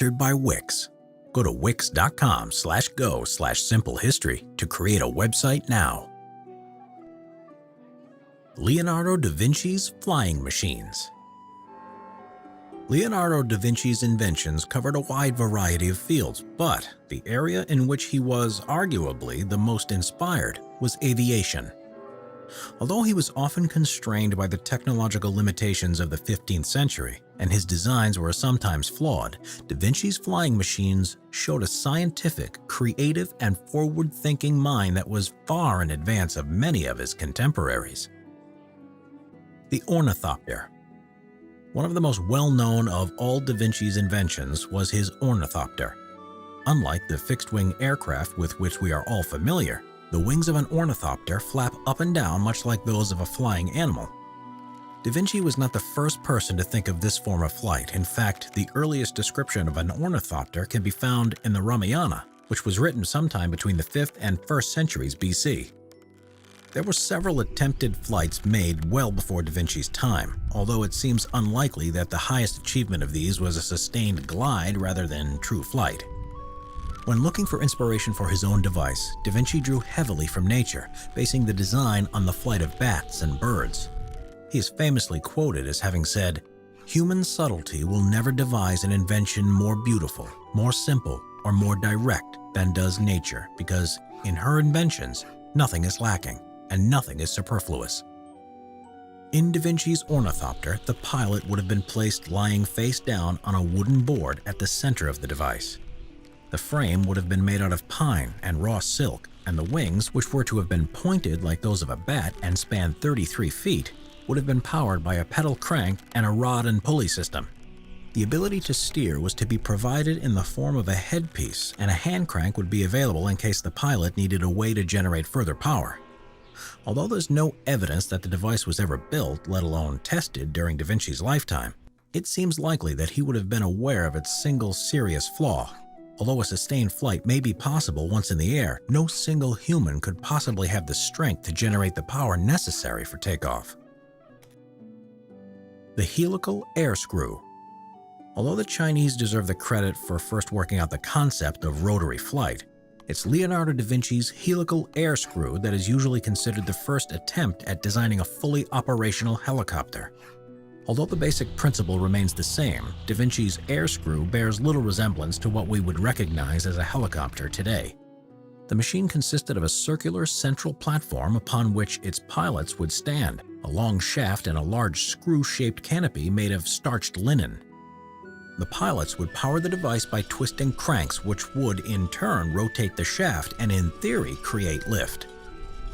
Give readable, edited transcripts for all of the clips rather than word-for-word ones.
Sponsored by Wix. Go to wix.com/go/simplehistory to create a website now. Leonardo da Vinci's flying machines. Leonardo da Vinci's inventions covered a wide variety of fields, but the area in which he was arguably the most inspired was aviation. Although he was often constrained by the technological limitations of the 15th century, and his designs were sometimes flawed, da Vinci's flying machines showed a scientific, creative, and forward-thinking mind that was far in advance of many of his contemporaries. The ornithopter. One of the most well-known of all da Vinci's inventions was his ornithopter. Unlike the fixed-wing aircraft with which we are all familiar, the wings of an ornithopter flap up and down much like those of a flying animal. Da Vinci was not the first person to think of this form of flight. In fact, the earliest description of an ornithopter can be found in the Ramayana, which was written sometime between the 5th and 1st centuries BC. There were several attempted flights made well before da Vinci's time, although it seems unlikely that the highest achievement of these was a sustained glide rather than true flight. When looking for inspiration for his own device, da Vinci drew heavily from nature, basing the design on the flight of bats and birds. He is famously quoted as having said, "Human subtlety will never devise an invention more beautiful, more simple, or more direct than does nature, because in her inventions, nothing is lacking and nothing is superfluous." In da Vinci's ornithopter, the pilot would have been placed lying face down on a wooden board at the center of the device. The frame would have been made out of pine and raw silk, and the wings, which were to have been pointed like those of a bat and spanned 33 feet, would have been powered by a pedal crank and a rod and pulley system. The ability to steer was to be provided in the form of a headpiece, and a hand crank would be available in case the pilot needed a way to generate further power. Although there's no evidence that the device was ever built, let alone tested, during da Vinci's lifetime, it seems likely that he would have been aware of its single serious flaw. Although a sustained flight may be possible once in the air, no single human could possibly have the strength to generate the power necessary for takeoff. The helical air screw. Although the Chinese deserve the credit for first working out the concept of rotary flight, it's Leonardo da Vinci's helical air screw that is usually considered the first attempt at designing a fully operational helicopter. Although the basic principle remains the same, da Vinci's air screw bears little resemblance to what we would recognize as a helicopter today. The machine consisted of a circular central platform upon which its pilots would stand, a long shaft and a large screw-shaped canopy made of starched linen. The pilots would power the device by twisting cranks, which would in turn rotate the shaft and in theory create lift.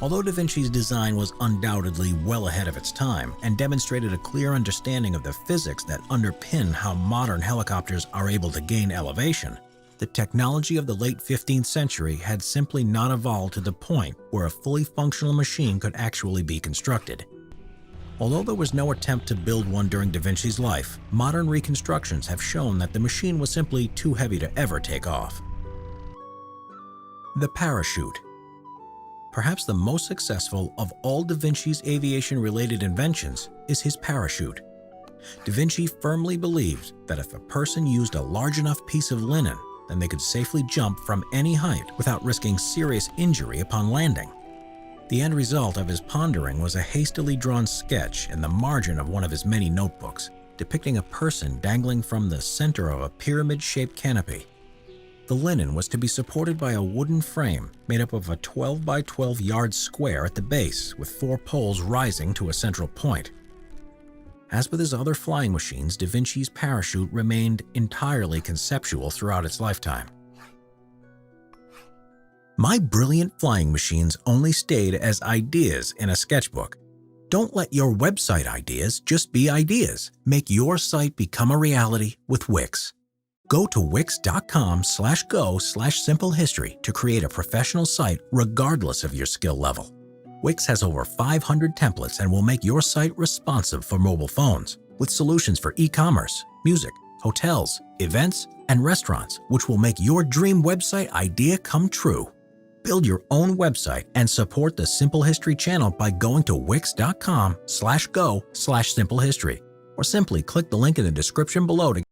Although da Vinci's design was undoubtedly well ahead of its time and demonstrated a clear understanding of the physics that underpin how modern helicopters are able to gain elevation, the technology of the late 15th century had simply not evolved to the point where a fully functional machine could actually be constructed. Although there was no attempt to build one during da Vinci's life, modern reconstructions have shown that the machine was simply too heavy to ever take off. The parachute. Perhaps the most successful of all da Vinci's aviation-related inventions is his parachute. Da Vinci firmly believed that if a person used a large enough piece of linen, then they could safely jump from any height without risking serious injury upon landing. The end result of his pondering was a hastily drawn sketch in the margin of one of his many notebooks, depicting a person dangling from the center of a pyramid-shaped canopy. The linen was to be supported by a wooden frame made up of a 12 by 12 yard square at the base, with 4 poles rising to a central point. As with his other flying machines, da Vinci's parachute remained entirely conceptual throughout its lifetime. My brilliant flying machines only stayed as ideas in a sketchbook. Don't let your website ideas just be ideas. Make your site become a reality with Wix. Go to wix.com/go/simplehistory to create a professional site regardless of your skill level. Wix has over 500 templates and will make your site responsive for mobile phones, with solutions for e-commerce, music, hotels, events, and restaurants, which will make your dream website idea come true. Build your own website and support the Simple History channel by going to wix.com/go/simplehistory, or simply click the link in the description below to